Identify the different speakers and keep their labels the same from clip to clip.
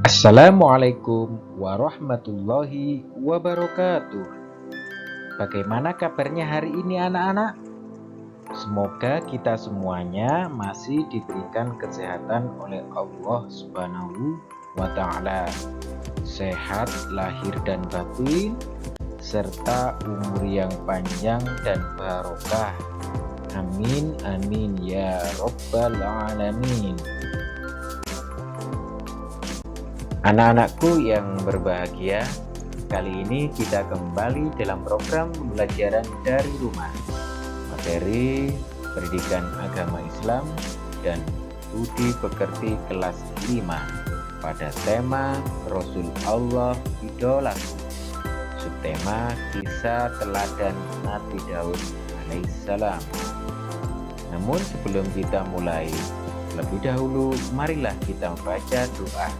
Speaker 1: Assalamualaikum warahmatullahi wabarakatuh. Bagaimana kabarnya hari ini anak-anak? Semoga kita semuanya masih diberikan kesehatan oleh Allah Subhanahu wa Ta'ala. Sehat lahir dan batin, serta umur yang panjang dan barokah. Amin amin ya Rabbal alamin. Anak-anakku yang berbahagia, kali ini kita kembali dalam program pembelajaran dari rumah, materi pendidikan agama Islam dan budi pekerti kelas 5 pada tema Rasul Allah Idolaku, subtema kisah teladan Nabi Daud alaihissalam. Namun sebelum kita mulai, lebih dahulu marilah kita membaca doa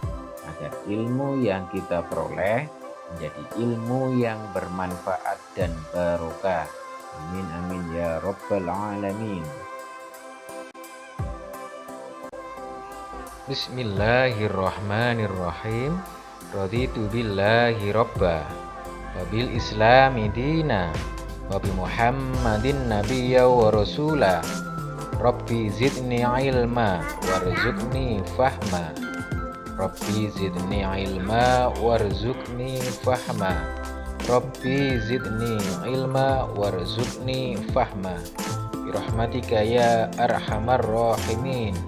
Speaker 1: agar ilmu yang kita peroleh menjadi ilmu yang bermanfaat dan barokah. Amin amin ya Rabbal alamin. Bismillahirrahmanirrahim. Raditu billahi robba wa bil islami dina wa bi Muhammadin nabiyya wa rasula. Rabbi zidni ilma warzuqni fahma. Rabbi zidni ilma warzuqni fahma. Rabbi zidni ilma warzuqni fahma. Birahmatika ya arhamar rahimin.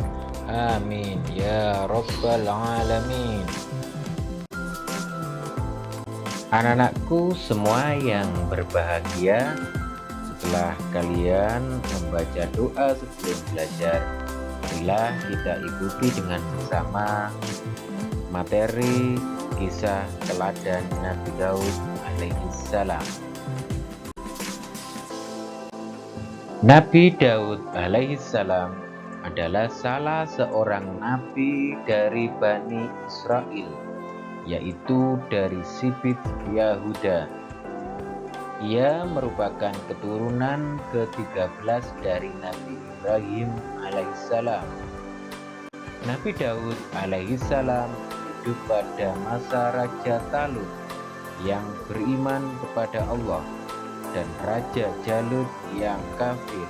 Speaker 1: Amin ya Rabbal alamin. Anak-anakku semua yang berbahagia, setelah kalian membaca doa sebelum belajar, marilah kita ikuti dengan bersama materi kisah teladan Nabi Daud alaihissalam. Nabi Daud alaihissalam adalah salah seorang nabi dari Bani Israel, yaitu dari Sibit Yahuda. Ia merupakan keturunan ke-13 dari Nabi Ibrahim alaihissalam. Nabi Daud alaihissalam hidup pada masa Raja Talut yang beriman kepada Allah dan Raja Jalut yang kafir.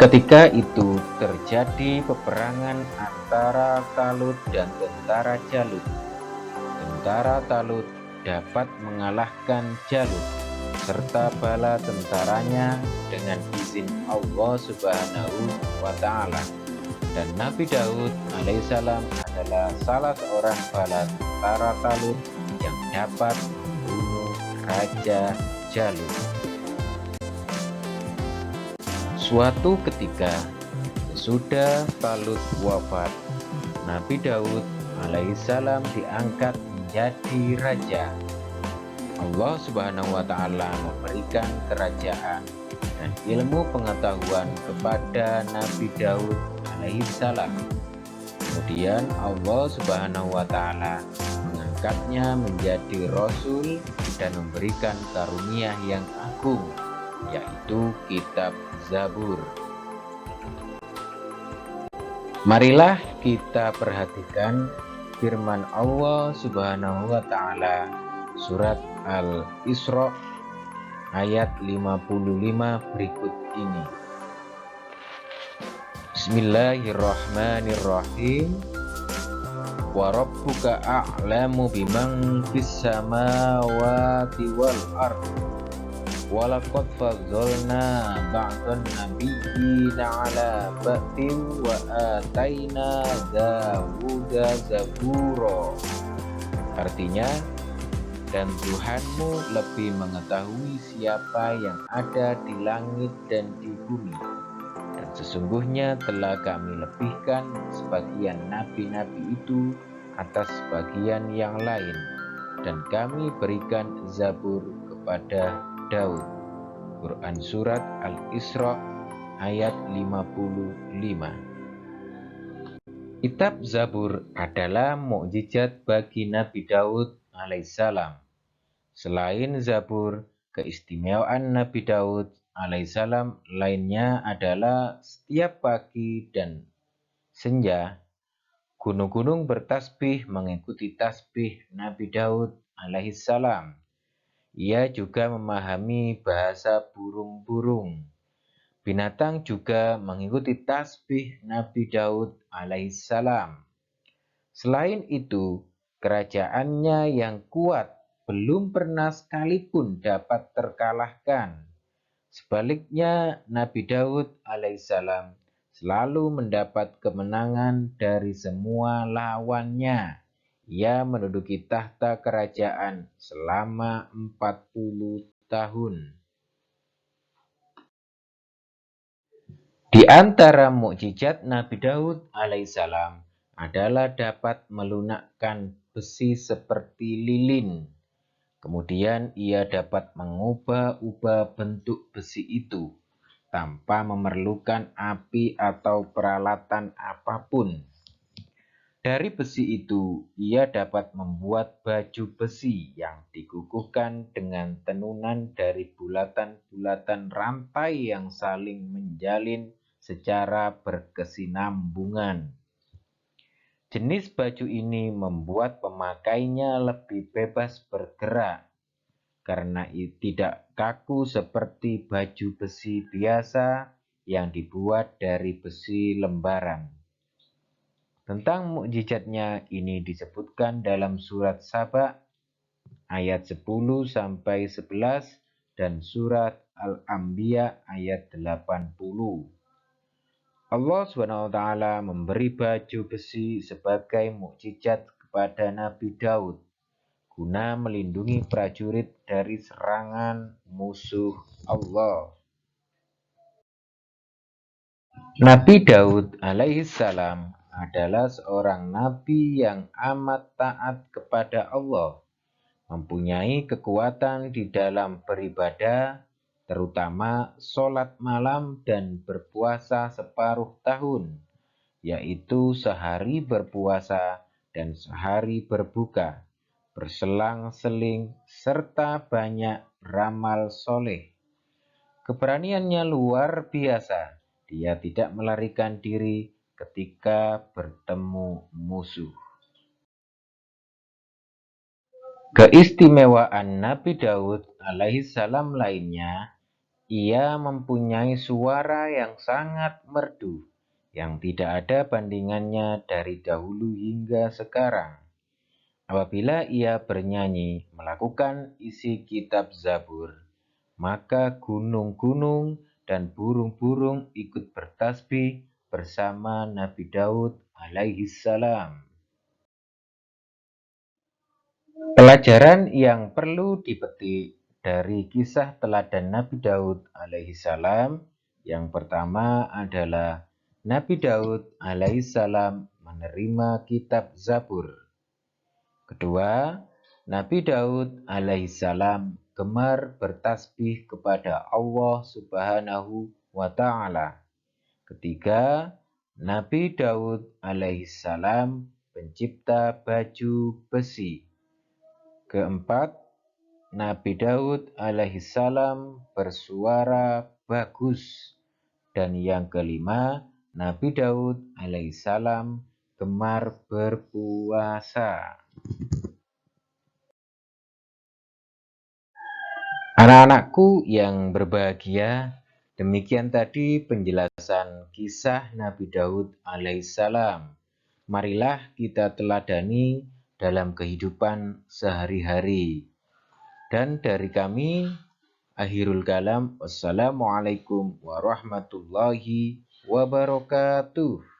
Speaker 1: Ketika itu terjadi peperangan antara Talut dan tentara Jalut. Tentara Talut dapat mengalahkan Jalut serta bala tentaranya dengan izin Allah Subhanahu wa Ta'ala. Dan Nabi Daud alaihissalam adalah salah seorang bala tentara Talut yang dapat membunuh Raja Jalut. Suatu ketika sesudah Talut wafat, Nabi Daud alaihissalam diangkat menjadi raja. Allah Subhanahu wa Ta'ala memberikan kerajaan dan ilmu pengetahuan kepada Nabi Daud alaihissalam. Kemudian Allah Subhanahu wa Ta'ala mengangkatnya menjadi rasul dan memberikan karunia yang agung, yaitu kitab Zabur. Marilah kita perhatikan firman Allah Subhanahu wa Ta'ala surat Al-Isra ayat 55 berikut ini. Bismillahirrahmanirrahim. Wa rabbuka a'lamu biman fis samawati wal ardh. Walaqad faddalna ba'dan nabiyyina 'ala ba'din wa ataina Dawuda zabura. Artinya, dan Tuhanmu lebih mengetahui siapa yang ada di langit dan di bumi. Dan sesungguhnya telah kami lebihkan sebagian nabi-nabi itu atas sebagian yang lain, dan kami berikan Zabur kepada Daud. Quran Surat Al-Isra ayat 55. Kitab Zabur adalah mukjizat bagi Nabi Daud alaihissalam. Selain Zabur, Keistimewaan Nabi Daud alaihissalam lainnya adalah setiap pagi dan senja, gunung-gunung bertasbih mengikuti tasbih Nabi Daud alaihissalam. Ia juga memahami bahasa burung-burung. Binatang juga mengikuti tasbih Nabi Daud alaihissalam. Selain itu, kerajaannya yang kuat belum pernah sekalipun dapat terkalahkan. Sebaliknya, Nabi Daud alaihissalam selalu mendapat kemenangan dari semua lawannya. Ia menduduki tahta kerajaan selama 40 tahun. Di antara mukjizat Nabi Daud alaihissalam adalah dapat melunakkan besi seperti lilin. Kemudian ia dapat mengubah-ubah bentuk besi itu tanpa memerlukan api atau peralatan apapun. Dari besi itu, ia dapat membuat baju besi yang dikukuhkan dengan tenunan dari bulatan-bulatan rantai yang saling menjalin secara berkesinambungan. Jenis baju ini membuat pemakainya lebih bebas bergerak karena tidak kaku seperti baju besi biasa yang dibuat dari besi lembaran. Tentang mukjizatnya ini disebutkan dalam surat Saba ayat 10-11 dan surat Al-Anbiya ayat 80. Allah SWT memberi baju besi sebagai mukjizat kepada Nabi Daud guna melindungi prajurit dari serangan musuh Allah. Nabi Daud alaihissalam adalah seorang nabi yang amat taat kepada Allah, mempunyai kekuatan di dalam beribadah, terutama sholat malam dan berpuasa separuh tahun, yaitu sehari berpuasa dan sehari berbuka, berselang-seling, serta banyak beramal soleh. Keberaniannya luar biasa, dia tidak melarikan diri ketika bertemu musuh. Keistimewaan Nabi Daud alaihissalam lainnya, ia mempunyai suara yang sangat merdu, yang tidak ada bandingannya dari dahulu hingga sekarang. Apabila ia bernyanyi melakukan isi kitab Zabur, maka gunung-gunung dan burung-burung ikut bertasbih bersama Nabi Daud alaihissalam. Pelajaran yang perlu dipetik dari kisah teladan Nabi Daud alaihissalam yang pertama adalah Nabi Daud alaihissalam menerima kitab Zabur. Kedua, Nabi Daud alaihissalam gemar bertasbih kepada Allah Subhanahu wa Ta'ala. Ketiga, Nabi Daud alaihissalam pencipta baju besi. Keempat, Nabi Daud alaihissalam bersuara bagus. Dan yang kelima, Nabi Daud alaihissalam gemar berpuasa. Anak-anakku yang berbahagia, demikian tadi penjelasan kisah Nabi Daud alaihissalam. Marilah kita teladani dalam kehidupan sehari-hari. Dan dari kami, akhirul kalam, wassalamualaikum warahmatullahi wabarakatuh.